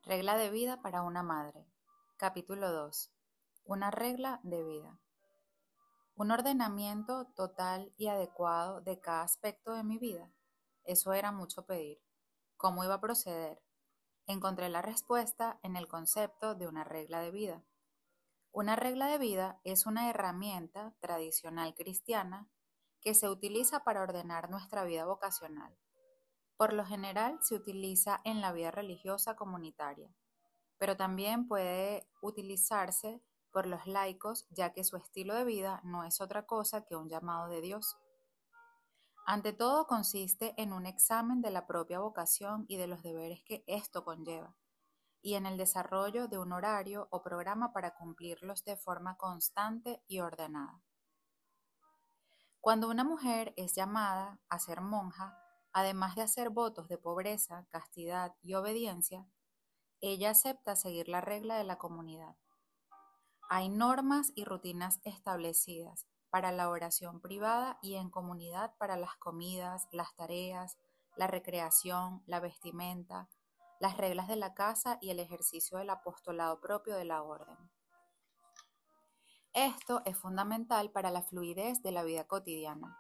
Regla de vida para una madre. Capítulo 2. Una regla de vida. Un ordenamiento total y adecuado de cada aspecto de mi vida. Eso era mucho pedir. ¿Cómo iba a proceder? Encontré la respuesta en el concepto de una regla de vida. Una regla de vida es una herramienta tradicional cristiana que se utiliza para ordenar nuestra vida vocacional. Por lo general se utiliza en la vida religiosa comunitaria, pero también puede utilizarse por los laicos, ya que su estilo de vida no es otra cosa que un llamado de Dios. Ante todo, consiste en un examen de la propia vocación y de los deberes que esto conlleva, y en el desarrollo de un horario o programa para cumplirlos de forma constante y ordenada. Cuando una mujer es llamada a ser monja, además de hacer votos de pobreza, castidad y obediencia, ella acepta seguir la regla de la comunidad. Hay normas y rutinas establecidas para la oración privada y en comunidad para las comidas, las tareas, la recreación, la vestimenta, las reglas de la casa y el ejercicio del apostolado propio de la orden. Esto es fundamental para la fluidez de la vida cotidiana.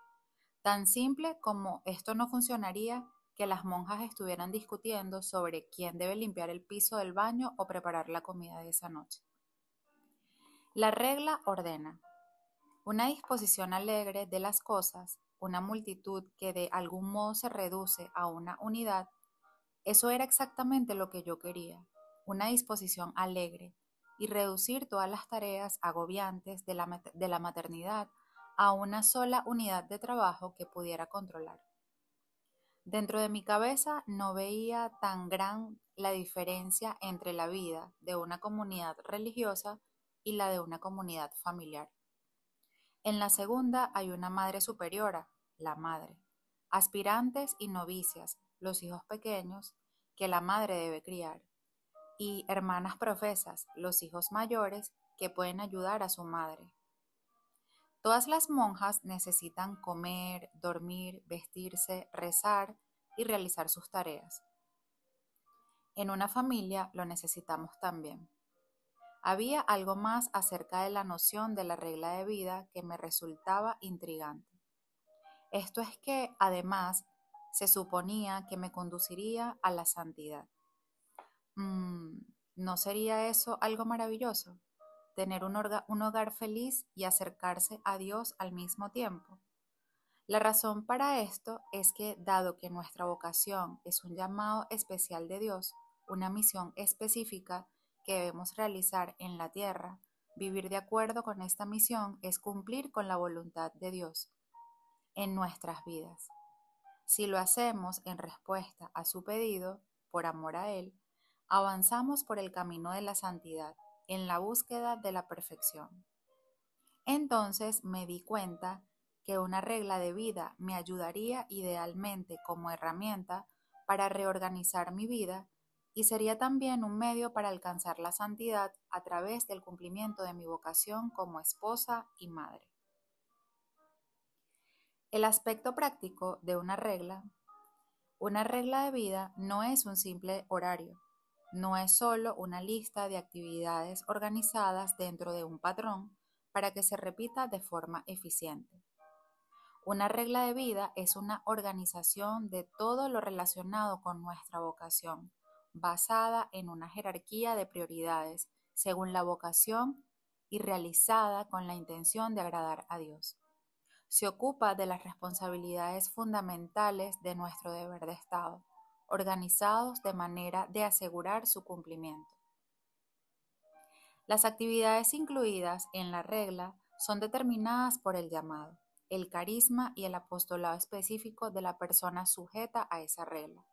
Tan simple como esto no funcionaría que las monjas estuvieran discutiendo sobre quién debe limpiar el piso del baño o preparar la comida de esa noche. La regla ordena una disposición alegre de las cosas, una multitud que de algún modo se reduce a una unidad. Eso era exactamente lo que yo quería, una disposición alegre y reducir todas las tareas agobiantes de la maternidad a una sola unidad de trabajo que pudiera controlar. Dentro de mi cabeza no veía tan gran la diferencia entre la vida de una comunidad religiosa y la de una comunidad familiar. En la segunda hay una madre superiora, la madre, aspirantes y novicias, los hijos pequeños, que la madre debe criar, y hermanas profesas, los hijos mayores, que pueden ayudar a su madre. Todas las monjas necesitan comer, dormir, vestirse, rezar y realizar sus tareas. En una familia lo necesitamos también. Había algo más acerca de la noción de la regla de vida que me resultaba intrigante. Esto es que, además, se suponía que me conduciría a la santidad. ¿No sería eso algo maravilloso? Tener un hogar feliz y acercarse a Dios al mismo tiempo. La razón para esto es que, dado que nuestra vocación es un llamado especial de Dios, una misión específica que debemos realizar en la tierra, vivir de acuerdo con esta misión es cumplir con la voluntad de Dios en nuestras vidas. Si lo hacemos en respuesta a su pedido, por amor a Él, avanzamos por el camino de la santidad, en la búsqueda de la perfección. Entonces me di cuenta que una regla de vida me ayudaría idealmente como herramienta para reorganizar mi vida y sería también un medio para alcanzar la santidad a través del cumplimiento de mi vocación como esposa y madre. El aspecto práctico de una regla de vida no es un simple horario, no es solo una lista de actividades organizadas dentro de un patrón para que se repita de forma eficiente. Una regla de vida es una organización de todo lo relacionado con nuestra vocación, basada en una jerarquía de prioridades según la vocación y realizada con la intención de agradar a Dios. Se ocupa de las responsabilidades fundamentales de nuestro deber de Estado, organizados de manera de asegurar su cumplimiento. Las actividades incluidas en la regla son determinadas por el llamado, el carisma y el apostolado específico de la persona sujeta a esa regla.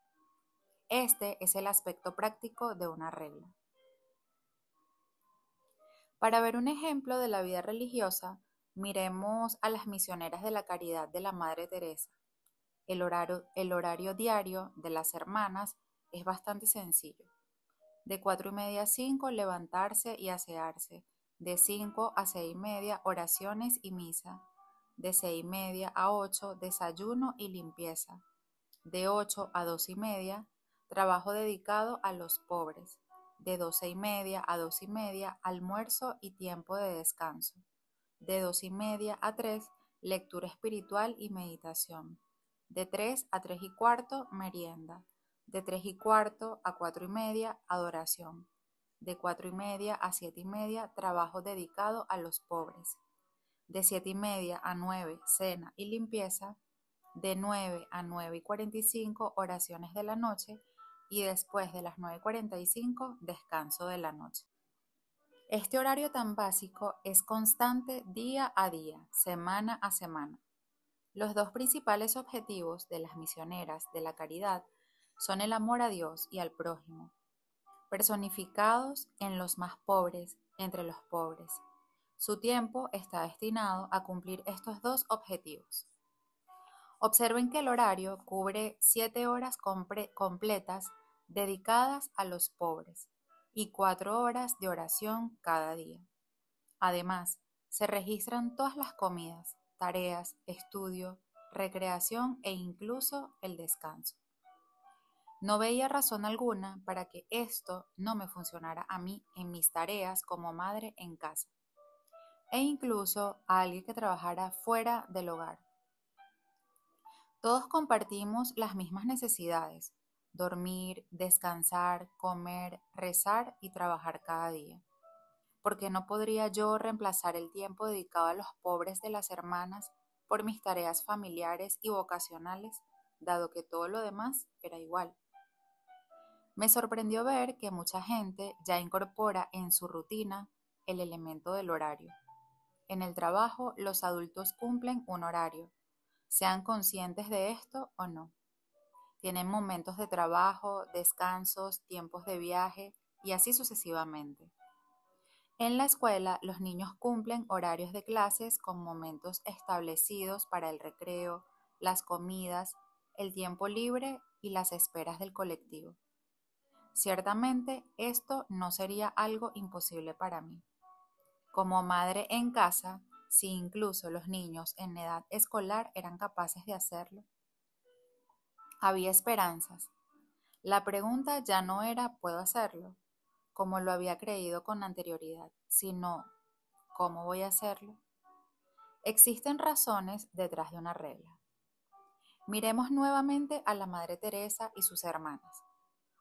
Este es el aspecto práctico de una regla. Para ver un ejemplo de la vida religiosa, miremos a las misioneras de la caridad de la Madre Teresa. El horario diario de las hermanas es bastante sencillo. De 4:30 a 5, levantarse y asearse. De 5 a 6:30, oraciones y misa. De 6:30 a 8, desayuno y limpieza. De 8 a 2:30, trabajo dedicado a los pobres. de 12:30 a 2:30, almuerzo y tiempo de descanso. De 2:30 a 3, lectura espiritual y meditación. De 3 a 3:15, merienda. De 3:15 a 4:30, adoración. De 4:30 a 7:30, trabajo dedicado a los pobres. De 7:30 a 9, cena y limpieza. De 9 a 9:45, oraciones de la noche. Y después de las 9:45, descanso de la noche. Este horario tan básico es constante día a día, semana a semana. Los dos principales objetivos de las misioneras de la caridad son el amor a Dios y al prójimo, personificados en los más pobres entre los pobres. Su tiempo está destinado a cumplir estos dos objetivos. Observen que el horario cubre 7 horas completas dedicadas a los pobres y 4 horas de oración cada día. Además, se registran todas las comidas, tareas, estudio, recreación e incluso el descanso. No veía razón alguna para que esto no me funcionara a mí en mis tareas como madre en casa, e incluso a alguien que trabajara fuera del hogar. Todos compartimos las mismas necesidades: dormir, descansar, comer, rezar y trabajar cada día. ¿Por qué no podría yo reemplazar el tiempo dedicado a los pobres de las hermanas por mis tareas familiares y vocacionales, dado que todo lo demás era igual? Me sorprendió ver que mucha gente ya incorpora en su rutina el elemento del horario. En el trabajo, los adultos cumplen un horario, sean conscientes de esto o no. Tienen momentos de trabajo, descansos, tiempos de viaje y así sucesivamente. En la escuela, los niños cumplen horarios de clases con momentos establecidos para el recreo, las comidas, el tiempo libre y las esperas del colectivo. Ciertamente, esto no sería algo imposible para mí. Como madre en casa, si incluso los niños en edad escolar eran capaces de hacerlo, había esperanzas. La pregunta ya no era ¿puedo hacerlo?, como lo había creído con anterioridad, sino ¿cómo voy a hacerlo? Existen razones detrás de una regla. Miremos nuevamente a la Madre Teresa y sus hermanas.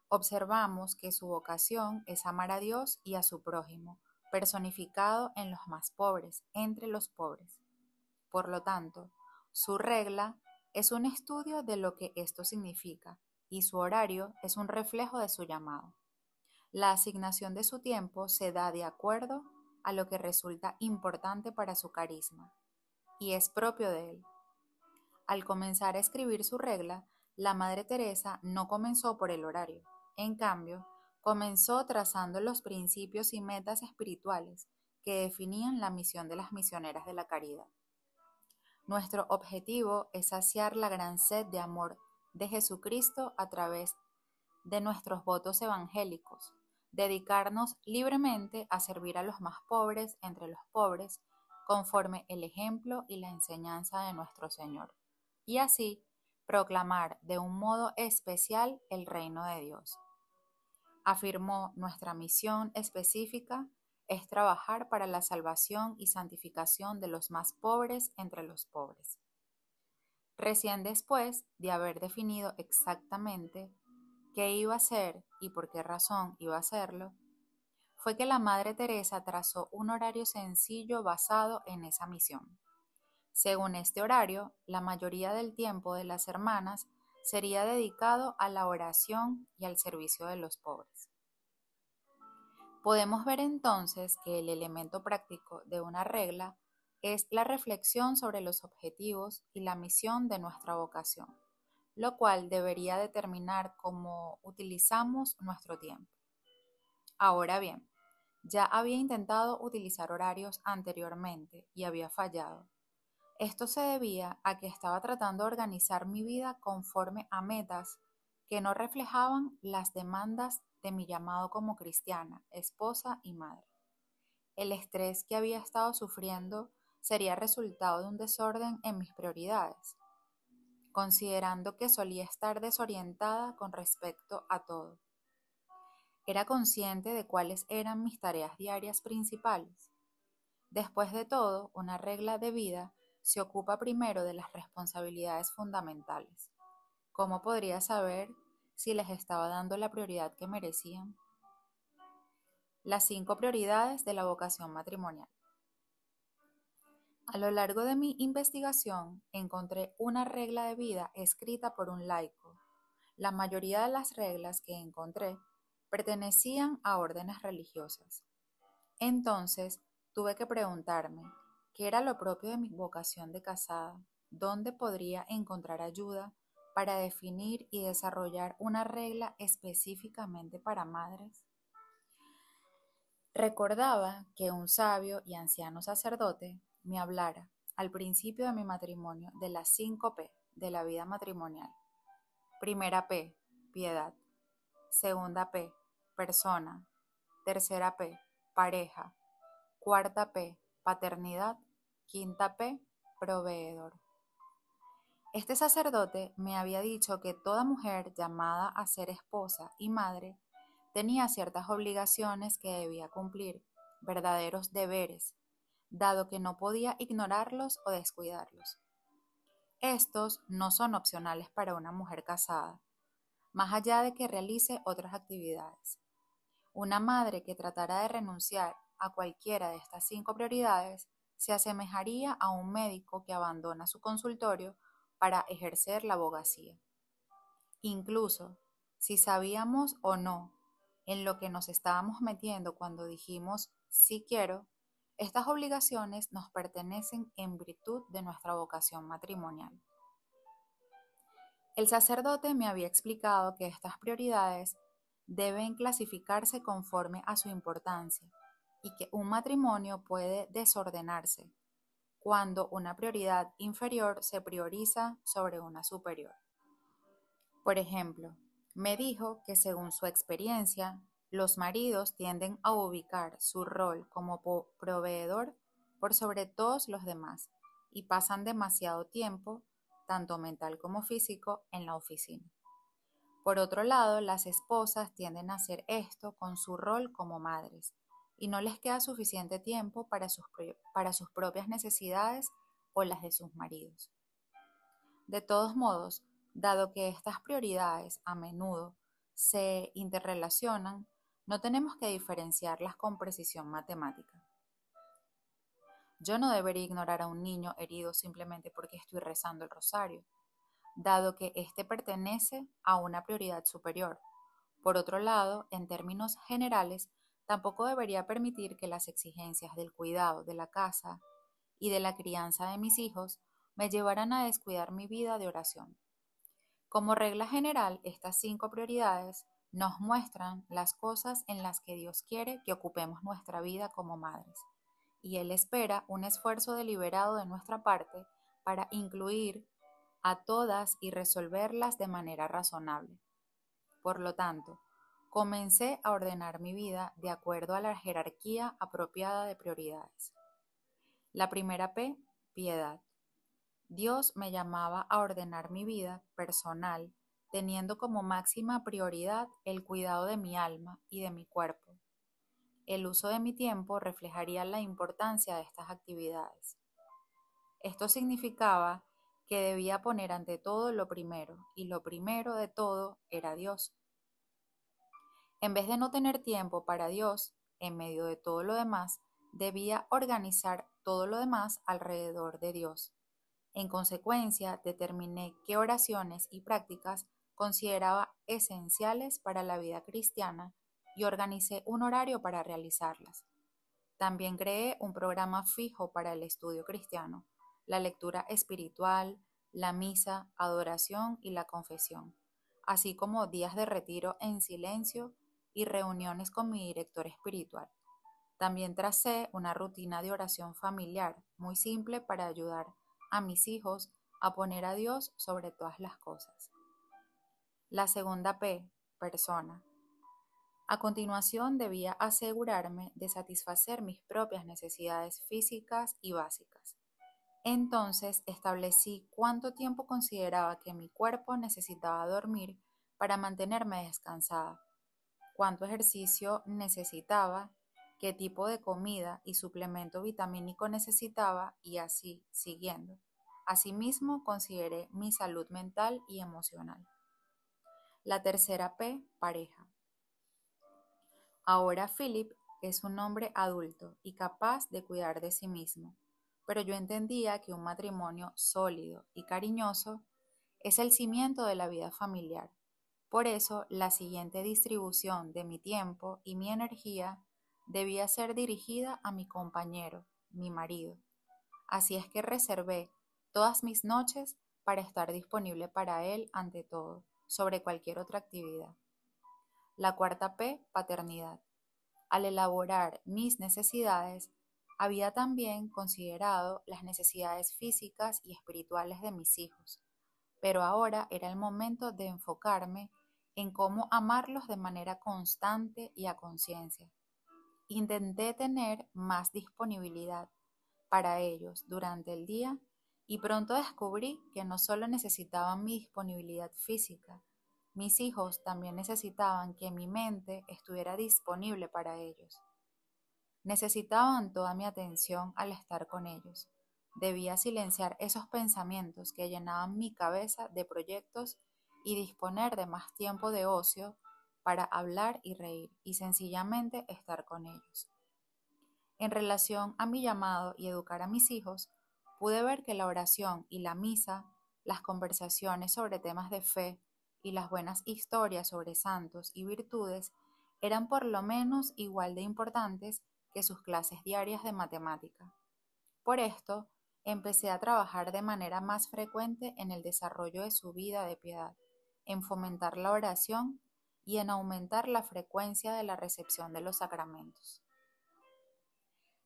Observamos que su vocación es amar a Dios y a su prójimo, personificado en los más pobres, entre los pobres. Por lo tanto, su regla es un estudio de lo que esto significa y su horario es un reflejo de su llamado. La asignación de su tiempo se da de acuerdo a lo que resulta importante para su carisma y es propio de él. Al comenzar a escribir su regla, la Madre Teresa no comenzó por el horario. En cambio, comenzó trazando los principios y metas espirituales que definían la misión de las misioneras de la caridad. Nuestro objetivo es saciar la gran sed de amor de Jesucristo a través de nuestros votos evangélicos, dedicarnos libremente a servir a los más pobres entre los pobres, conforme el ejemplo y la enseñanza de nuestro Señor, y así proclamar de un modo especial el reino de Dios. Afirmó: nuestra misión específica es trabajar para la salvación y santificación de los más pobres entre los pobres. Recién después de haber definido exactamente qué iba a hacer y por qué razón iba a hacerlo, fue que la Madre Teresa trazó un horario sencillo basado en esa misión. Según este horario, la mayoría del tiempo de las hermanas sería dedicado a la oración y al servicio de los pobres. Podemos ver entonces que el elemento práctico de una regla es la reflexión sobre los objetivos y la misión de nuestra vocación, lo cual debería determinar cómo utilizamos nuestro tiempo. Ahora bien, ya había intentado utilizar horarios anteriormente y había fallado. Esto se debía a que estaba tratando de organizar mi vida conforme a metas que no reflejaban las demandas de mi llamado como cristiana, esposa y madre. El estrés que había estado sufriendo sería resultado de un desorden en mis prioridades, considerando que solía estar desorientada con respecto a todo. Era consciente de cuáles eran mis tareas diarias principales. Después de todo, una regla de vida se ocupa primero de las responsabilidades fundamentales. ¿Cómo podría saber si les estaba dando la prioridad que merecían? Las 5 prioridades de la vocación matrimonial. A lo largo de mi investigación encontré una regla de vida escrita por un laico. La mayoría de las reglas que encontré pertenecían a órdenes religiosas. Entonces tuve que preguntarme qué era lo propio de mi vocación de casada, dónde podría encontrar ayuda para definir y desarrollar una regla específicamente para madres. Recordaba que un sabio y anciano sacerdote me hablara al principio de mi matrimonio de las 5 P de la vida matrimonial. Primera P, piedad. Segunda P, persona. Tercera P, pareja. Cuarta P, paternidad. Quinta P, proveedor. Este sacerdote me había dicho que toda mujer llamada a ser esposa y madre tenía ciertas obligaciones que debía cumplir, verdaderos deberes, dado que no podía ignorarlos o descuidarlos. Estos no son opcionales para una mujer casada, más allá de que realice otras actividades. Una madre que tratara de renunciar a cualquiera de estas 5 prioridades se asemejaría a un médico que abandona su consultorio para ejercer la abogacía. Incluso si sabíamos o no en lo que nos estábamos metiendo cuando dijimos sí quiero, estas obligaciones nos pertenecen en virtud de nuestra vocación matrimonial. El sacerdote me había explicado que estas prioridades deben clasificarse conforme a su importancia y que un matrimonio puede desordenarse cuando una prioridad inferior se prioriza sobre una superior. Por ejemplo, me dijo que según su experiencia, los maridos tienden a ubicar su rol como proveedor por sobre todos los demás y pasan demasiado tiempo, tanto mental como físico, en la oficina. Por otro lado, las esposas tienden a hacer esto con su rol como madres y no les queda suficiente tiempo para sus propias necesidades o las de sus maridos. De todos modos, dado que estas prioridades a menudo se interrelacionan, no tenemos que diferenciarlas con precisión matemática. Yo no debería ignorar a un niño herido simplemente porque estoy rezando el rosario, dado que éste pertenece a una prioridad superior. Por otro lado, en términos generales, tampoco debería permitir que las exigencias del cuidado de la casa y de la crianza de mis hijos me llevaran a descuidar mi vida de oración. Como regla general, estas 5 prioridades nos muestran las cosas en las que Dios quiere que ocupemos nuestra vida como madres, y Él espera un esfuerzo deliberado de nuestra parte para incluir a todas y resolverlas de manera razonable. Por lo tanto, comencé a ordenar mi vida de acuerdo a la jerarquía apropiada de prioridades. La primera P, piedad. Dios me llamaba a ordenar mi vida personal, teniendo como máxima prioridad el cuidado de mi alma y de mi cuerpo. El uso de mi tiempo reflejaría la importancia de estas actividades. Esto significaba que debía poner ante todo lo primero, y lo primero de todo era Dios. En vez de no tener tiempo para Dios, en medio de todo lo demás, debía organizar todo lo demás alrededor de Dios. En consecuencia, determiné qué oraciones y prácticas consideraba esenciales para la vida cristiana y organicé un horario para realizarlas. También creé un programa fijo para el estudio cristiano, la lectura espiritual, la misa, adoración y la confesión, así como días de retiro en silencio y reuniones con mi director espiritual. También tracé una rutina de oración familiar muy simple para ayudar a mis hijos a poner a Dios sobre todas las cosas. La segunda P, persona. A continuación debía asegurarme de satisfacer mis propias necesidades físicas y básicas. Entonces establecí cuánto tiempo consideraba que mi cuerpo necesitaba dormir para mantenerme descansada. cuánto ejercicio necesitaba, qué tipo de comida y suplemento vitamínico necesitaba y así siguiendo. Asimismo, consideré mi salud mental y emocional. La tercera P, pareja. Ahora Philip es un hombre adulto y capaz de cuidar de sí mismo, pero yo entendía que un matrimonio sólido y cariñoso es el cimiento de la vida familiar. Por eso, la siguiente distribución de mi tiempo y mi energía debía ser dirigida a mi compañero, mi marido. Así es que reservé todas mis noches para estar disponible para él ante todo, sobre cualquier otra actividad. La cuarta P, paternidad. Al elaborar mis necesidades, había también considerado las necesidades físicas y espirituales de mis hijos, pero ahora era el momento de enfocarme en cómo amarlos de manera constante y a conciencia. Intenté tener más disponibilidad para ellos durante el día y pronto descubrí que no solo necesitaban mi disponibilidad física, mis hijos también necesitaban que mi mente estuviera disponible para ellos. Necesitaban toda mi atención al estar con ellos. Debía silenciar esos pensamientos que llenaban mi cabeza de proyectos y disponer de más tiempo de ocio para hablar y reír y sencillamente estar con ellos. En relación a mi llamado y educar a mis hijos, pude ver que la oración y la misa, las conversaciones sobre temas de fe y las buenas historias sobre santos y virtudes eran por lo menos igual de importantes que sus clases diarias de matemática. Por esto, empecé a trabajar de manera más frecuente en el desarrollo de su vida de piedad, en fomentar la oración y en aumentar la frecuencia de la recepción de los sacramentos.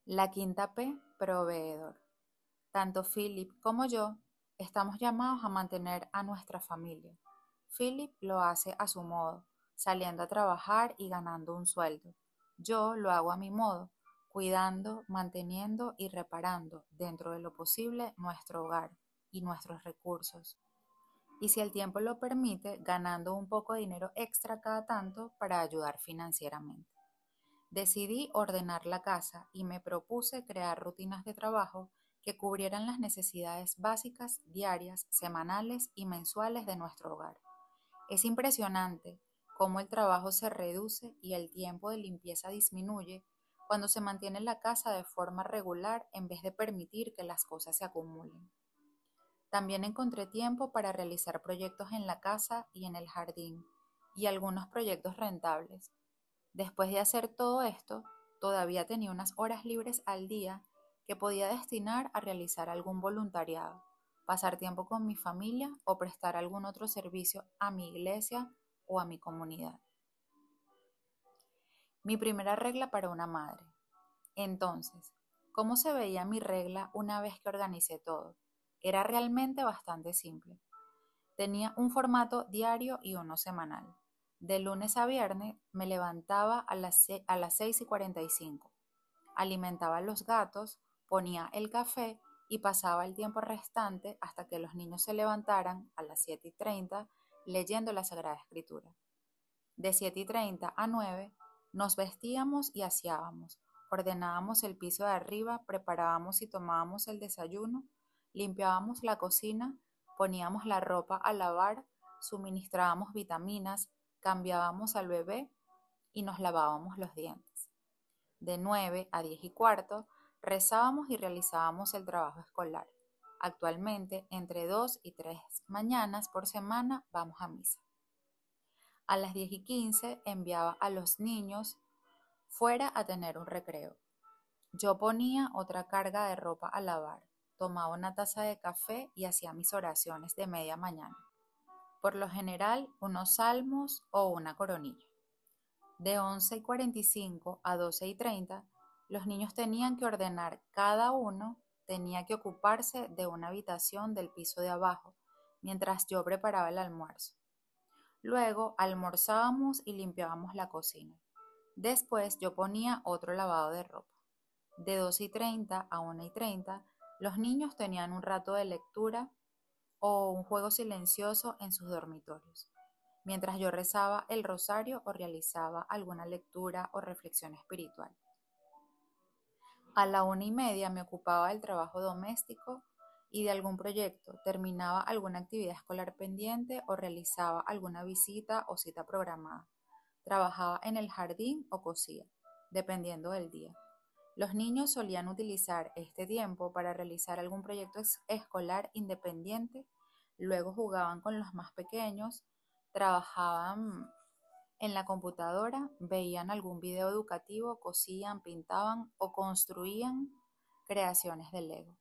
La quinta P, proveedor. Tanto Philip como yo estamos llamados a mantener a nuestra familia. Philip lo hace a su modo, saliendo a trabajar y ganando un sueldo. Yo lo hago a mi modo, cuidando, manteniendo y reparando, dentro de lo posible, nuestro hogar y nuestros recursos. Y si el tiempo lo permite, ganando un poco de dinero extra cada tanto para ayudar financieramente. Decidí ordenar la casa y me propuse crear rutinas de trabajo que cubrieran las necesidades básicas, diarias, semanales y mensuales de nuestro hogar. Es impresionante cómo el trabajo se reduce y el tiempo de limpieza disminuye cuando se mantiene la casa de forma regular en vez de permitir que las cosas se acumulen. También encontré tiempo para realizar proyectos en la casa y en el jardín y algunos proyectos rentables. Después de hacer todo esto, todavía tenía unas horas libres al día que podía destinar a realizar algún voluntariado, pasar tiempo con mi familia o prestar algún otro servicio a mi iglesia o a mi comunidad. Mi primera regla para una madre. Entonces, ¿cómo se veía mi regla una vez que organicé todo? Era realmente bastante simple. Tenía un formato diario y uno semanal. De lunes a viernes me levantaba a las 6:45. Alimentaba a los gatos, ponía el café y pasaba el tiempo restante hasta que los niños se levantaran a las 7:30 leyendo la Sagrada Escritura. De 7:30 a 9 nos vestíamos y aseábamos, ordenábamos el piso de arriba, preparábamos y tomábamos el desayuno, limpiábamos la cocina, poníamos la ropa a lavar, suministrábamos vitaminas, cambiábamos al bebé y nos lavábamos los dientes. De 9 a 10:15 rezábamos y realizábamos el trabajo escolar. Actualmente, entre 2 y 3 mañanas por semana vamos a misa. A las 10:15 enviaba a los niños fuera a tener un recreo. Yo ponía otra carga de ropa a lavar, tomaba una taza de café y hacía mis oraciones de media mañana. Por lo general, unos salmos o una coronilla. De 11:45 a 12:30, los niños tenían que ordenar, cada uno tenía que ocuparse de una habitación del piso de abajo, mientras yo preparaba el almuerzo. Luego almorzábamos y limpiábamos la cocina. Después yo ponía otro lavado de ropa. De 12:30 a 1:30, los niños tenían un rato de lectura o un juego silencioso en sus dormitorios. mientras yo rezaba el rosario o realizaba alguna lectura o reflexión espiritual. A la 1:30 me ocupaba del trabajo doméstico y de algún proyecto, terminaba alguna actividad escolar pendiente o realizaba alguna visita o cita programada. Trabajaba en el jardín o cosía, dependiendo del día. Los niños solían utilizar este tiempo para realizar algún proyecto escolar independiente, luego jugaban con los más pequeños, trabajaban en la computadora, veían algún video educativo, cosían, pintaban o construían creaciones de Lego.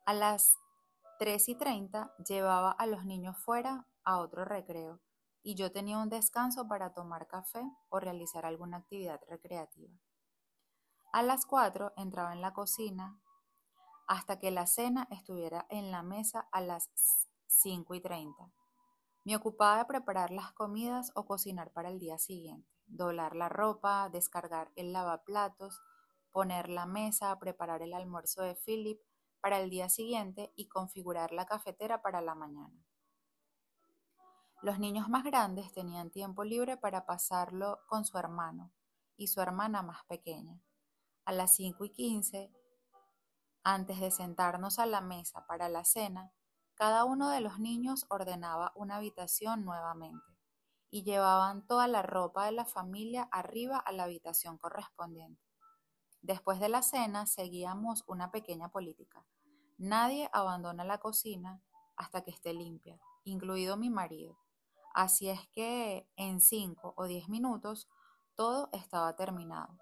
A las 3:30 llevaba a los niños fuera a otro recreo y yo tenía un descanso para tomar café o realizar alguna actividad recreativa. A las 4 entraba en la cocina hasta que la cena estuviera en la mesa a las 5:30. Me ocupaba de preparar las comidas o cocinar para el día siguiente, doblar la ropa, descargar el lavaplatos, poner la mesa, preparar el almuerzo de Philip para el día siguiente y configurar la cafetera para la mañana. Los niños más grandes tenían tiempo libre para pasarlo con su hermano y su hermana más pequeña. A las 5:15, antes de sentarnos a la mesa para la cena, cada uno de los niños ordenaba una habitación nuevamente y llevaban toda la ropa de la familia arriba a la habitación correspondiente. Después de la cena seguíamos una pequeña política. Nadie abandona la cocina hasta que esté limpia, incluido mi marido. Así es que en 5 o 10 minutos todo estaba terminado.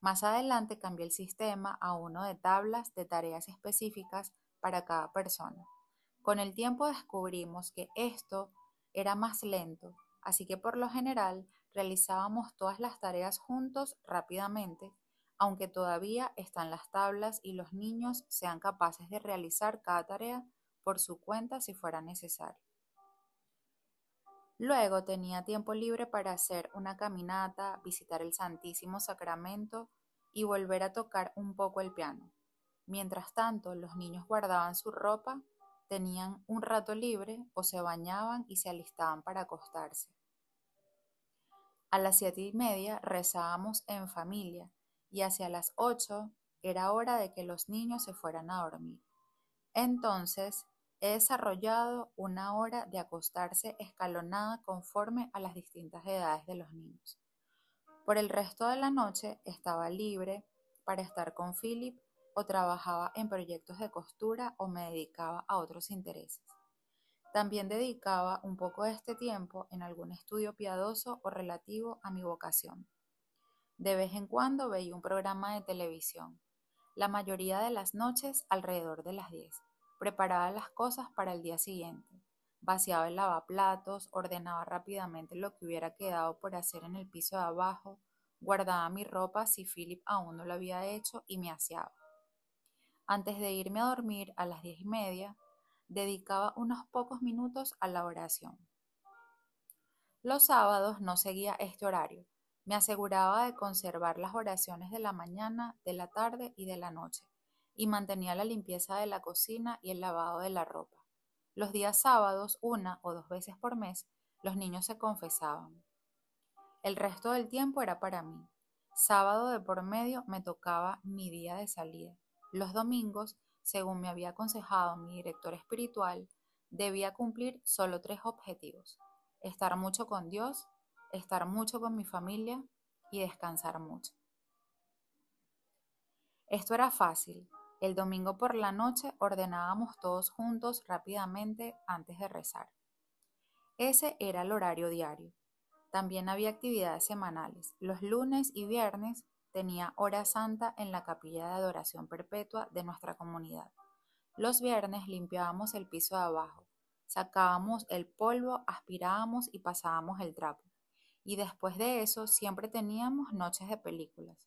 Más adelante cambié el sistema a uno de tablas de tareas específicas para cada persona. Con el tiempo descubrimos que esto era más lento, así que por lo general realizábamos todas las tareas juntos rápidamente, aunque todavía están las tablas y los niños sean capaces de realizar cada tarea por su cuenta si fuera necesario. Luego tenía tiempo libre para hacer una caminata, visitar el Santísimo Sacramento y volver a tocar un poco el piano. Mientras tanto, los niños guardaban su ropa, tenían un rato libre o se bañaban y se alistaban para acostarse. A las 7:30 rezábamos en familia y hacia las 8 era hora de que los niños se fueran a dormir. Entonces, he desarrollado una hora de acostarse escalonada conforme a las distintas edades de los niños. Por el resto de la noche estaba libre para estar con Philip o trabajaba en proyectos de costura o me dedicaba a otros intereses. También dedicaba un poco de este tiempo en algún estudio piadoso o relativo a mi vocación. De vez en cuando veía un programa de televisión, la mayoría de las noches alrededor de las 10. Preparaba las cosas para el día siguiente. Vaciaba el lavaplatos, ordenaba rápidamente lo que hubiera quedado por hacer en el piso de abajo, guardaba mi ropa si Philip aún no lo había hecho y me aseaba. Antes de irme a dormir a las 10:30, dedicaba unos pocos minutos a la oración. Los sábados no seguía este horario. Me aseguraba de conservar las oraciones de la mañana, de la tarde y de la noche, y mantenía la limpieza de la cocina y el lavado de la ropa. Los días sábados, 1 o 2 veces por mes, los niños se confesaban. El resto del tiempo era para mí. Sábado de por medio me tocaba mi día de salida. Los domingos, según me había aconsejado mi director espiritual, debía cumplir solo 3 objetivos: estar mucho con Dios, estar mucho con mi familia y descansar mucho. Esto era fácil. El domingo por la noche ordenábamos todos juntos rápidamente antes de rezar. Ese era el horario diario. También había actividades semanales. Los lunes y viernes tenía hora santa en la capilla de adoración perpetua de nuestra comunidad. Los viernes limpiábamos el piso de abajo, sacábamos el polvo, aspirábamos y pasábamos el trapo. Y después de eso siempre teníamos noches de películas,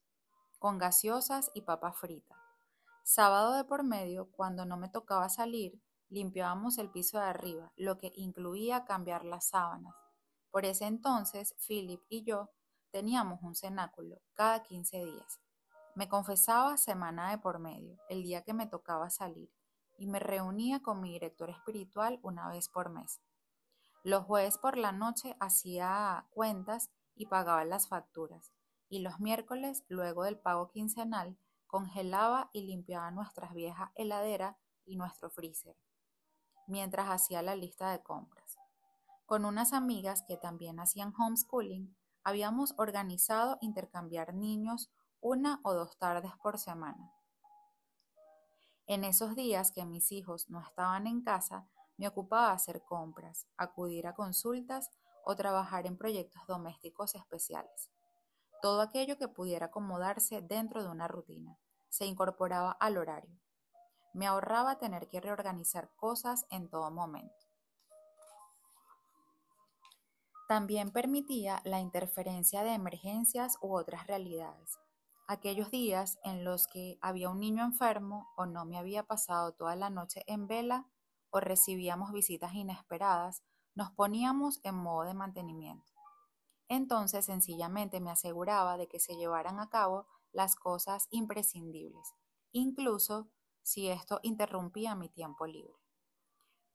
con gaseosas y papas fritas. Sábado de por medio, cuando no me tocaba salir, limpiábamos el piso de arriba, lo que incluía cambiar las sábanas. Por ese entonces, Philip y yo teníamos un cenáculo cada 15 días. Me confesaba semana de por medio, el día que me tocaba salir, y me reunía con mi director espiritual una vez por mes. Los jueves por la noche hacía cuentas y pagaba las facturas, y los miércoles, luego del pago quincenal, congelaba y limpiaba nuestra vieja heladera y nuestro freezer, mientras hacía la lista de compras. Con unas amigas que también hacían homeschooling, habíamos organizado intercambiar niños 1 o 2 tardes por semana. En esos días que mis hijos no estaban en casa, me ocupaba hacer compras, acudir a consultas o trabajar en proyectos domésticos especiales. Todo aquello que pudiera acomodarse dentro de una rutina se incorporaba al horario. Me ahorraba tener que reorganizar cosas en todo momento. También permitía la interferencia de emergencias u otras realidades. Aquellos días en los que había un niño enfermo o no me había pasado toda la noche en vela o recibíamos visitas inesperadas, nos poníamos en modo de mantenimiento. Entonces sencillamente me aseguraba de que se llevaran a cabo las cosas imprescindibles, incluso si esto interrumpía mi tiempo libre.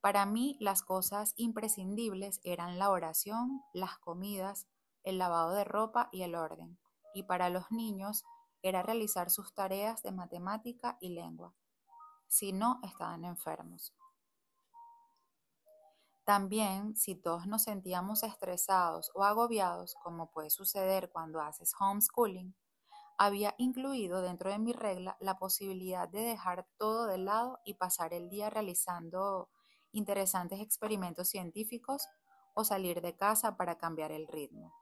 Para mí, las cosas imprescindibles eran la oración, las comidas, el lavado de ropa y el orden. Y para los niños era realizar sus tareas de matemática y lengua, si no estaban enfermos. También, si todos nos sentíamos estresados o agobiados, como puede suceder cuando haces homeschooling, había incluido dentro de mi regla la posibilidad de dejar todo de lado y pasar el día realizando interesantes experimentos científicos o salir de casa para cambiar el ritmo.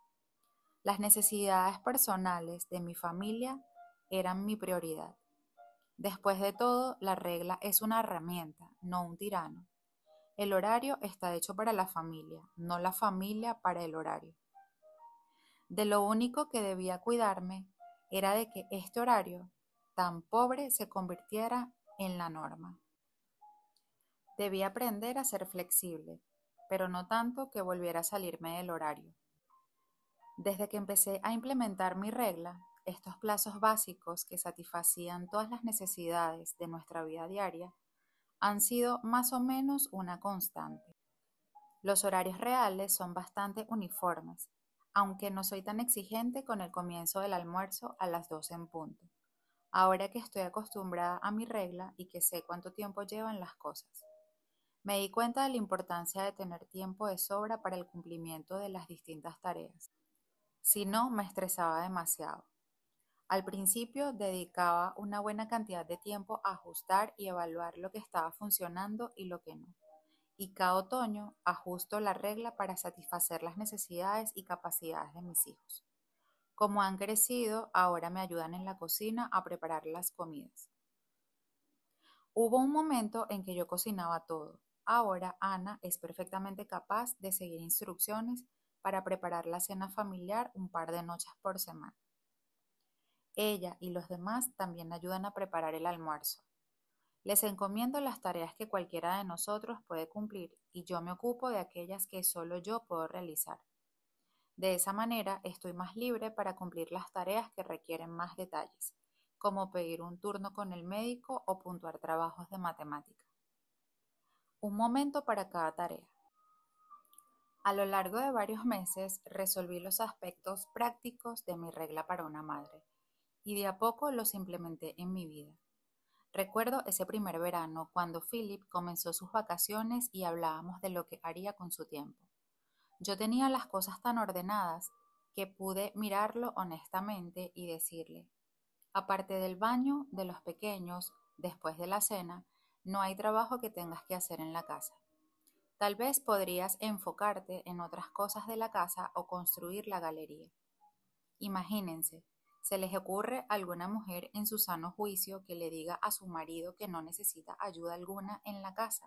Las necesidades personales de mi familia eran mi prioridad. Después de todo, la regla es una herramienta, no un tirano. El horario está hecho para la familia, no la familia para el horario. De lo único que debía cuidarme era de que este horario tan pobre se convirtiera en la norma. Debía aprender a ser flexible, pero no tanto que volviera a salirme del horario. Desde que empecé a implementar mi regla, estos plazos básicos que satisfacían todas las necesidades de nuestra vida diaria han sido más o menos una constante. Los horarios reales son bastante uniformes, aunque no soy tan exigente con el comienzo del almuerzo a las 12 en punto, ahora que estoy acostumbrada a mi regla y que sé cuánto tiempo llevan las cosas. Me di cuenta de la importancia de tener tiempo de sobra para el cumplimiento de las distintas tareas. Si no, me estresaba demasiado. Al principio dedicaba una buena cantidad de tiempo a ajustar y evaluar lo que estaba funcionando y lo que no. Y cada otoño ajusto la regla para satisfacer las necesidades y capacidades de mis hijos. Como han crecido, ahora me ayudan en la cocina a preparar las comidas. Hubo un momento en que yo cocinaba todo. Ahora Ana es perfectamente capaz de seguir instrucciones para preparar la cena familiar un par de noches por semana. Ella y los demás también ayudan a preparar el almuerzo. Les encomiendo las tareas que cualquiera de nosotros puede cumplir y yo me ocupo de aquellas que solo yo puedo realizar. De esa manera estoy más libre para cumplir las tareas que requieren más detalles, como pedir un turno con el médico o puntuar trabajos de matemática. Un momento para cada tarea. A lo largo de varios meses resolví los aspectos prácticos de mi regla para una madre y de a poco los implementé en mi vida. Recuerdo ese primer verano cuando Philip comenzó sus vacaciones y hablábamos de lo que haría con su tiempo. Yo tenía las cosas tan ordenadas que pude mirarlo honestamente y decirle, aparte del baño de los pequeños, después de la cena, no hay trabajo que tengas que hacer en la casa. Tal vez podrías enfocarte en otras cosas de la casa o construir la galería. Imagínense, ¿se les ocurre a alguna mujer en su sano juicio que le diga a su marido que no necesita ayuda alguna en la casa?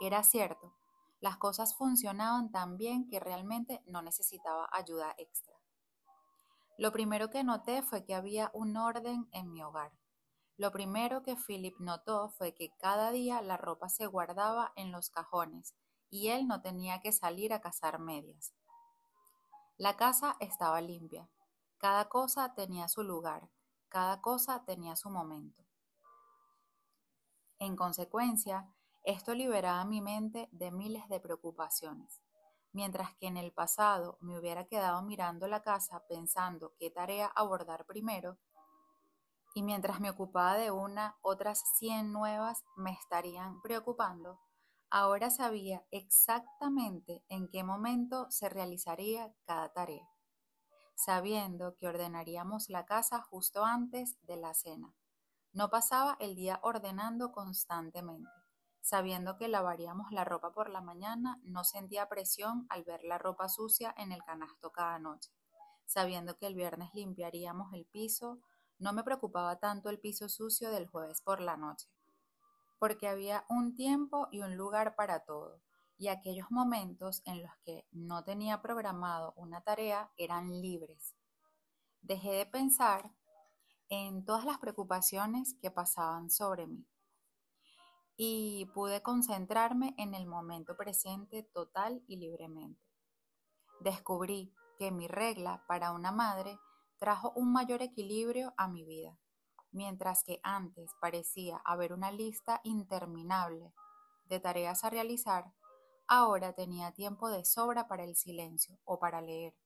Era cierto, las cosas funcionaban tan bien que realmente no necesitaba ayuda extra. Lo primero que noté fue que había un orden en mi hogar. Lo primero que Philip notó fue que cada día la ropa se guardaba en los cajones y él no tenía que salir a cazar medias. La casa estaba limpia. Cada cosa tenía su lugar, cada cosa tenía su momento. En consecuencia, esto liberaba mi mente de miles de preocupaciones. Mientras que en el pasado me hubiera quedado mirando la casa pensando qué tarea abordar primero, y mientras me ocupaba de una, otras 100 nuevas me estarían preocupando, ahora sabía exactamente en qué momento se realizaría cada tarea, sabiendo que ordenaríamos la casa justo antes de la cena. No pasaba el día ordenando constantemente. Sabiendo que lavaríamos la ropa por la mañana, no sentía presión al ver la ropa sucia en el canasto cada noche. Sabiendo que el viernes limpiaríamos el piso, no me preocupaba tanto el piso sucio del jueves por la noche, porque había un tiempo y un lugar para todo, y aquellos momentos en los que no tenía programado una tarea eran libres. Dejé de pensar en todas las preocupaciones que pasaban sobre mí y pude concentrarme en el momento presente total y libremente. Descubrí que mi regla para una madre trajo un mayor equilibrio a mi vida, mientras que antes parecía haber una lista interminable de tareas a realizar, ahora tenía tiempo de sobra para el silencio o para leer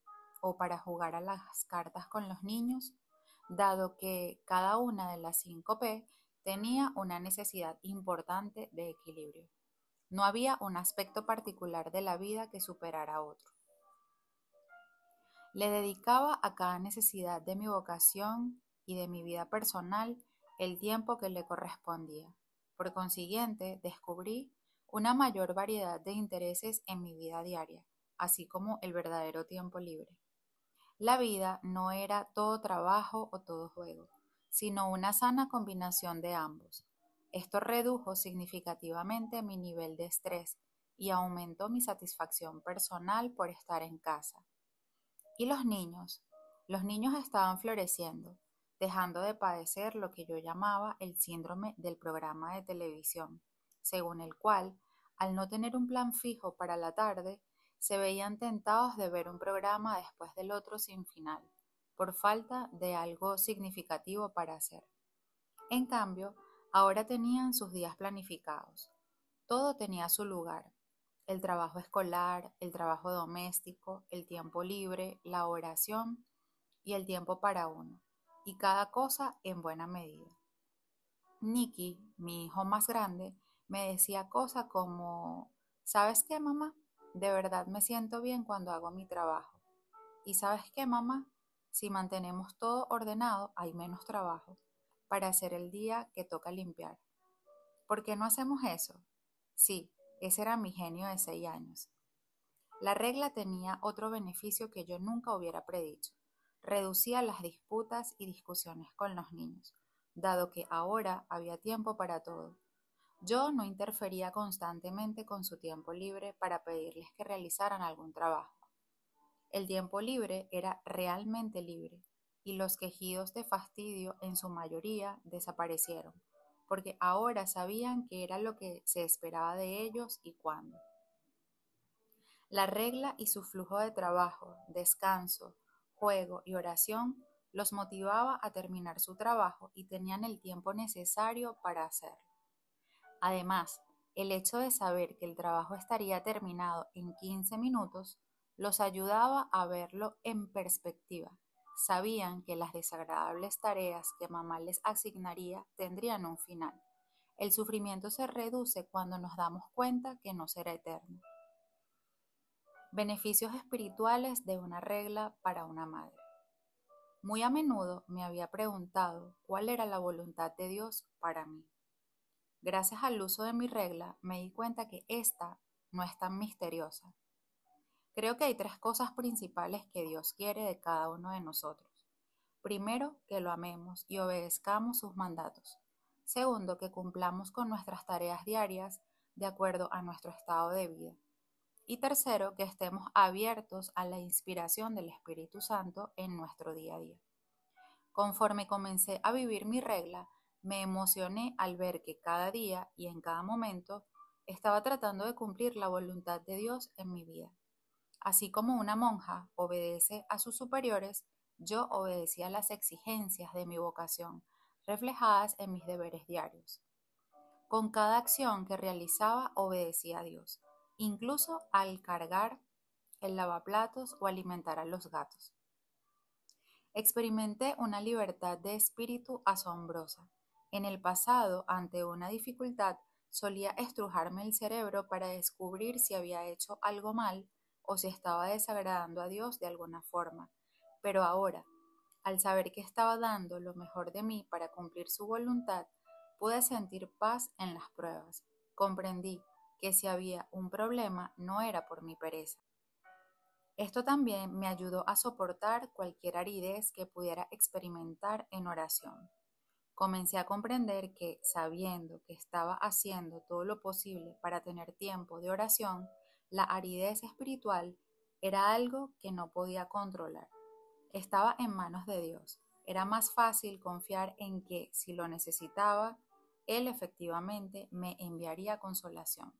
o para jugar a las cartas con los niños, dado que cada una de las 5 P tenía una necesidad importante de equilibrio. No había un aspecto particular de la vida que superara a otro. Le dedicaba a cada necesidad de mi vocación y de mi vida personal el tiempo que le correspondía. Por consiguiente, descubrí una mayor variedad de intereses en mi vida diaria, así como el verdadero tiempo libre. La vida no era todo trabajo o todo juego, sino una sana combinación de ambos. Esto redujo significativamente mi nivel de estrés y aumentó mi satisfacción personal por estar en casa. ¿Y los niños? Los niños estaban floreciendo, dejando de padecer lo que yo llamaba el síndrome del programa de televisión, según el cual, al no tener un plan fijo para la tarde, se veían tentados de ver un programa después del otro sin final, por falta de algo significativo para hacer. En cambio, ahora tenían sus días planificados. Todo tenía su lugar: el trabajo escolar, el trabajo doméstico, el tiempo libre, la oración y el tiempo para uno, y cada cosa en buena medida. Nicky, mi hijo más grande, me decía cosas como: ¿sabes qué, mamá? De verdad me siento bien cuando hago mi trabajo. ¿Y sabes qué, mamá? Si mantenemos todo ordenado, hay menos trabajo para hacer el día que toca limpiar. ¿Por qué no hacemos eso? Sí, ese era mi genio de 6 años. La regla tenía otro beneficio que yo nunca hubiera predicho: reducía las disputas y discusiones con los niños, dado que ahora había tiempo para todo. Yo no interfería constantemente con su tiempo libre para pedirles que realizaran algún trabajo. El tiempo libre era realmente libre, y los quejidos de fastidio en su mayoría desaparecieron, porque ahora sabían qué era lo que se esperaba de ellos y cuándo. La regla y su flujo de trabajo, descanso, juego y oración los motivaba a terminar su trabajo y tenían el tiempo necesario para hacerlo. Además, el hecho de saber que el trabajo estaría terminado en 15 minutos los ayudaba a verlo en perspectiva. Sabían que las desagradables tareas que mamá les asignaría tendrían un final. El sufrimiento se reduce cuando nos damos cuenta que no será eterno. Beneficios espirituales de una regla para una madre. Muy a menudo me había preguntado cuál era la voluntad de Dios para mí. Gracias al uso de mi regla me di cuenta que esta no es tan misteriosa. Creo que hay 3 cosas principales que Dios quiere de cada uno de nosotros. Primero, que lo amemos y obedezcamos sus mandatos. Segundo, que cumplamos con nuestras tareas diarias de acuerdo a nuestro estado de vida. Y tercero, que estemos abiertos a la inspiración del Espíritu Santo en nuestro día a día. Conforme comencé a vivir mi regla, me emocioné al ver que cada día y en cada momento estaba tratando de cumplir la voluntad de Dios en mi vida. Así como una monja obedece a sus superiores, yo obedecía a las exigencias de mi vocación, reflejadas en mis deberes diarios. Con cada acción que realizaba obedecía a Dios, incluso al cargar el lavaplatos o alimentar a los gatos. Experimenté una libertad de espíritu asombrosa. En el pasado, ante una dificultad, solía estrujarme el cerebro para descubrir si había hecho algo mal o si estaba desagradando a Dios de alguna forma. Pero ahora, al saber que estaba dando lo mejor de mí para cumplir su voluntad, pude sentir paz en las pruebas. Comprendí que si había un problema no era por mi pereza. Esto también me ayudó a soportar cualquier aridez que pudiera experimentar en oración. Comencé a comprender que, sabiendo que estaba haciendo todo lo posible para tener tiempo de oración, la aridez espiritual era algo que no podía controlar. Estaba en manos de Dios. Era más fácil confiar en que, si lo necesitaba, Él efectivamente me enviaría consolación.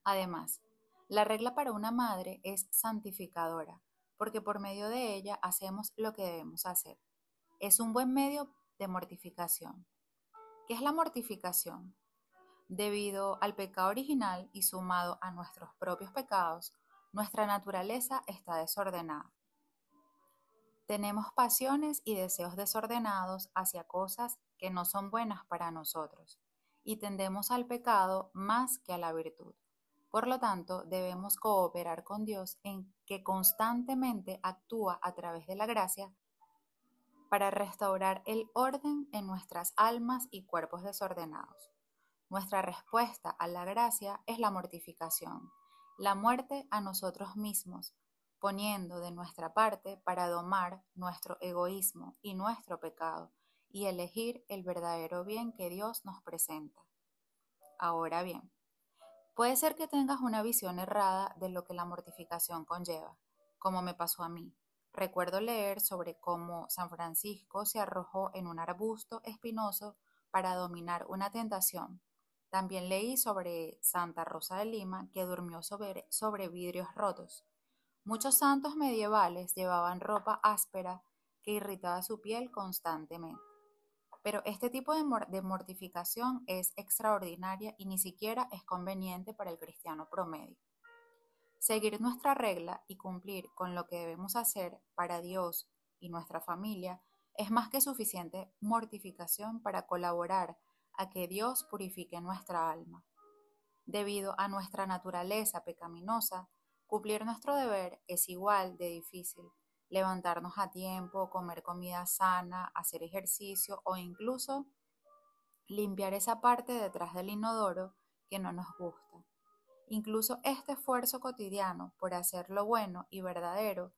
Además, la regla para una madre es santificadora, porque por medio de ella hacemos lo que debemos hacer. Es un buen medio de mortificación. ¿Qué es la mortificación? Debido al pecado original y sumado a nuestros propios pecados, nuestra naturaleza está desordenada. Tenemos pasiones y deseos desordenados hacia cosas que no son buenas para nosotros, y tendemos al pecado más que a la virtud. Por lo tanto, debemos cooperar con Dios en que constantemente actúa a través de la gracia para restaurar el orden en nuestras almas y cuerpos desordenados. Nuestra respuesta a la gracia es la mortificación, la muerte a nosotros mismos, poniendo de nuestra parte para domar nuestro egoísmo y nuestro pecado y elegir el verdadero bien que Dios nos presenta. Ahora bien, puede ser que tengas una visión errada de lo que la mortificación conlleva, como me pasó a mí. Recuerdo leer sobre cómo San Francisco se arrojó en un arbusto espinoso para dominar una tentación. También leí sobre Santa Rosa de Lima, que durmió sobre vidrios rotos. Muchos santos medievales llevaban ropa áspera que irritaba su piel constantemente. Pero este tipo de mortificación es extraordinaria y ni siquiera es conveniente para el cristiano promedio. Seguir nuestra regla y cumplir con lo que debemos hacer para Dios y nuestra familia es más que suficiente mortificación para colaborar a que Dios purifique nuestra alma. Debido a nuestra naturaleza pecaminosa, cumplir nuestro deber es igual de difícil. Levantarnos a tiempo, comer comida sana, hacer ejercicio o incluso limpiar esa parte detrás del inodoro que no nos gusta. Incluso este esfuerzo cotidiano por hacer lo bueno y verdadero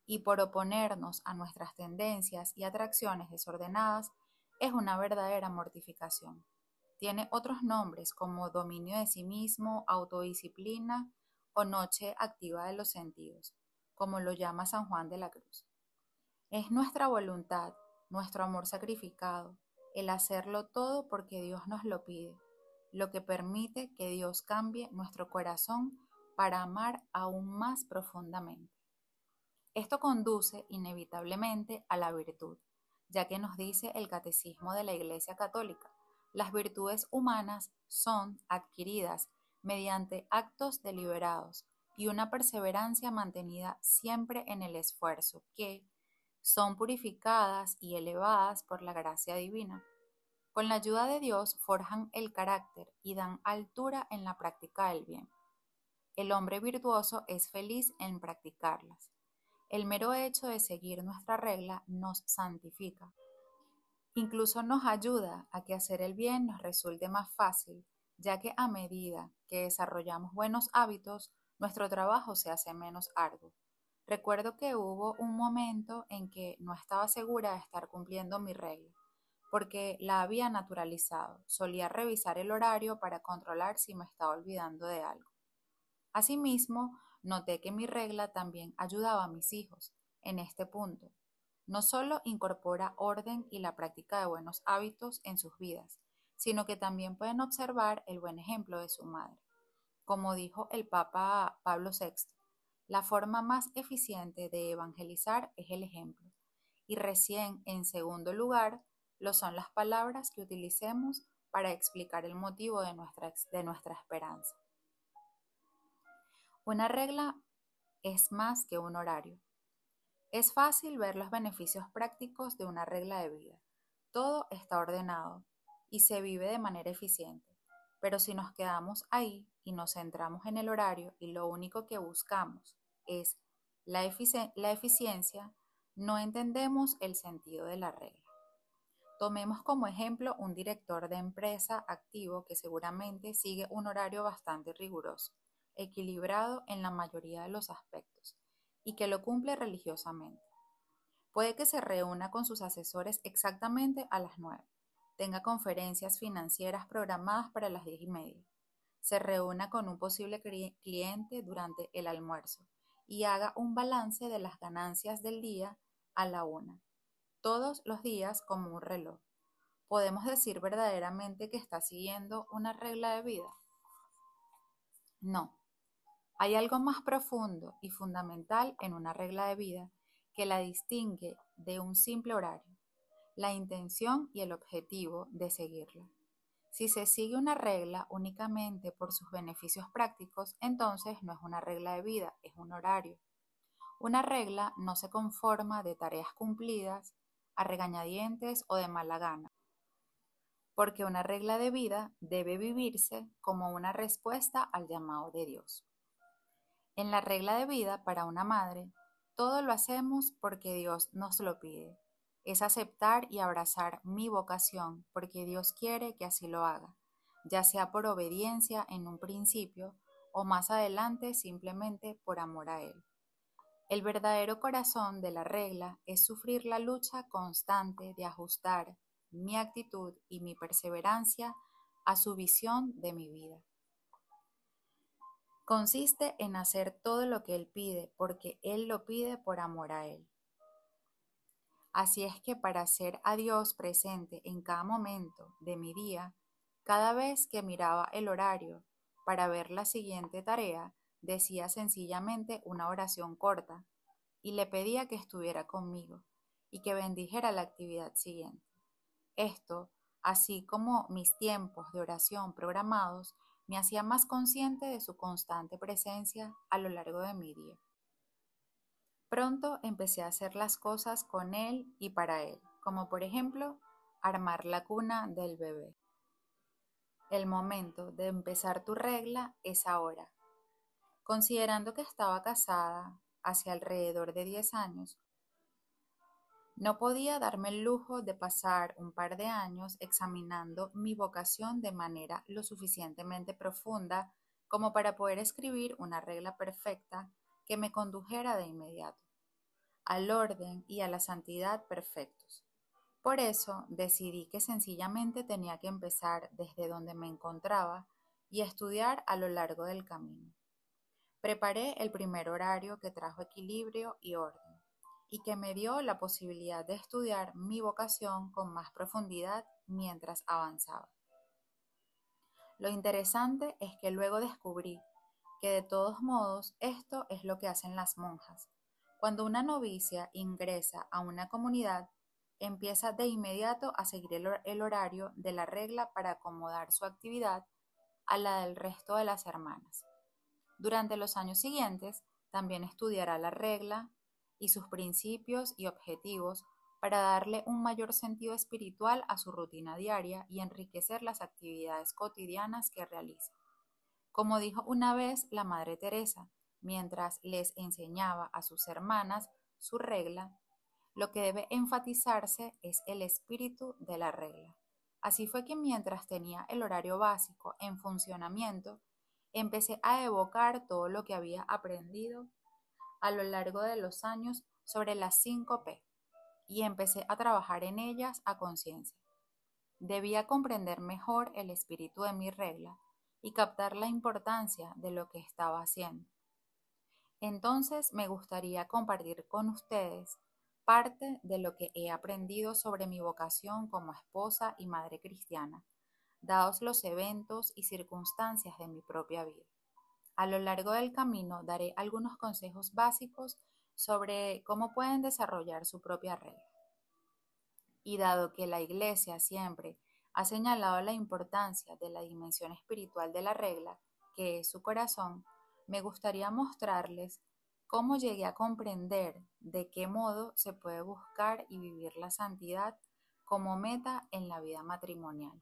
y por oponernos a nuestras tendencias y atracciones desordenadas es una verdadera mortificación. Tiene otros nombres como dominio de sí mismo, autodisciplina o noche activa de los sentidos, como lo llama San Juan de la Cruz. Es nuestra voluntad, nuestro amor sacrificado, el hacerlo todo porque Dios nos lo pide, lo que permite que Dios cambie nuestro corazón para amar aún más profundamente. Esto conduce inevitablemente a la virtud, ya que nos dice el Catecismo de la Iglesia Católica, las virtudes humanas son adquiridas mediante actos deliberados y una perseverancia mantenida siempre en el esfuerzo que son purificadas y elevadas por la gracia divina. Con la ayuda de Dios forjan el carácter y dan altura en la práctica del bien. El hombre virtuoso es feliz en practicarlas. El mero hecho de seguir nuestra regla nos santifica. Incluso nos ayuda a que hacer el bien nos resulte más fácil, ya que a medida que desarrollamos buenos hábitos, nuestro trabajo se hace menos arduo. Recuerdo que hubo un momento en que no estaba segura de estar cumpliendo mi regla, porque la había naturalizado. Solía revisar el horario para controlar si me estaba olvidando de algo. Asimismo, noté que mi regla también ayudaba a mis hijos en este punto. No solo incorpora orden y la práctica de buenos hábitos en sus vidas, sino que también pueden observar el buen ejemplo de su madre. Como dijo el Papa Pablo VI, la forma más eficiente de evangelizar es el ejemplo, y recién en segundo lugar lo son las palabras que utilicemos para explicar el motivo de nuestra esperanza. Una regla es más que un horario. Es fácil ver los beneficios prácticos de una regla de vida. Todo está ordenado y se vive de manera eficiente. Pero si nos quedamos ahí y nos centramos en el horario y lo único que buscamos es la eficiencia, no entendemos el sentido de la regla. Tomemos como ejemplo un director de empresa activo que seguramente sigue un horario bastante riguroso, equilibrado en la mayoría de los aspectos, y que lo cumple religiosamente. Puede que se reúna con sus asesores exactamente a las 9, tenga conferencias financieras programadas para las 10:30, se reúna con un posible cliente durante el almuerzo y haga un balance de las ganancias del día a la 1, todos los días como un reloj. ¿Podemos decir verdaderamente que está siguiendo una regla de vida? No. Hay algo más profundo y fundamental en una regla de vida que la distingue de un simple horario: la intención y el objetivo de seguirla. Si se sigue una regla únicamente por sus beneficios prácticos, entonces no es una regla de vida, es un horario. Una regla no se conforma de tareas cumplidas, a regañadientes o de mala gana, porque una regla de vida debe vivirse como una respuesta al llamado de Dios. En la regla de vida para una madre, todo lo hacemos porque Dios nos lo pide. Es aceptar y abrazar mi vocación porque Dios quiere que así lo haga, ya sea por obediencia en un principio o más adelante simplemente por amor a Él. El verdadero corazón de la regla es sufrir la lucha constante de ajustar mi actitud y mi perseverancia a su visión de mi vida. Consiste en hacer todo lo que Él pide porque Él lo pide por amor a Él. Así es que para ser a Dios presente en cada momento de mi día, cada vez que miraba el horario para ver la siguiente tarea, decía sencillamente una oración corta y le pedía que estuviera conmigo y que bendijera la actividad siguiente. Esto, así como mis tiempos de oración programados, me hacía más consciente de su constante presencia a lo largo de mi día. Pronto empecé a hacer las cosas con él y para él, como por ejemplo armar la cuna del bebé. El momento de empezar tu regla es ahora. Considerando que estaba casada hace alrededor de 10 años, no podía darme el lujo de pasar un par de años examinando mi vocación de manera lo suficientemente profunda como para poder escribir una regla perfecta que me condujera de inmediato al orden y a la santidad perfectos. Por eso decidí que sencillamente tenía que empezar desde donde me encontraba y estudiar a lo largo del camino. Preparé el primer horario que trajo equilibrio y orden, y que me dio la posibilidad de estudiar mi vocación con más profundidad mientras avanzaba. Lo interesante es que luego descubrí que de todos modos esto es lo que hacen las monjas. Cuando una novicia ingresa a una comunidad, empieza de inmediato a seguir el horario de la regla para acomodar su actividad a la del resto de las hermanas. Durante los años siguientes, también estudiará la regla y sus principios y objetivos para darle un mayor sentido espiritual a su rutina diaria y enriquecer las actividades cotidianas que realiza. Como dijo una vez la Madre Teresa, mientras les enseñaba a sus hermanas su regla, lo que debe enfatizarse es el espíritu de la regla. Así fue que mientras tenía el horario básico en funcionamiento, empecé a evocar todo lo que había aprendido a lo largo de los años sobre las 5 P y empecé a trabajar en ellas a conciencia. Debía comprender mejor el espíritu de mi regla y captar la importancia de lo que estaba haciendo. Entonces me gustaría compartir con ustedes parte de lo que he aprendido sobre mi vocación como esposa y madre cristiana, dados los eventos y circunstancias de mi propia vida. A lo largo del camino daré algunos consejos básicos sobre cómo pueden desarrollar su propia regla. Y dado que la Iglesia siempre ha señalado la importancia de la dimensión espiritual de la regla, que es su corazón, me gustaría mostrarles cómo llegué a comprender de qué modo se puede buscar y vivir la santidad como meta en la vida matrimonial.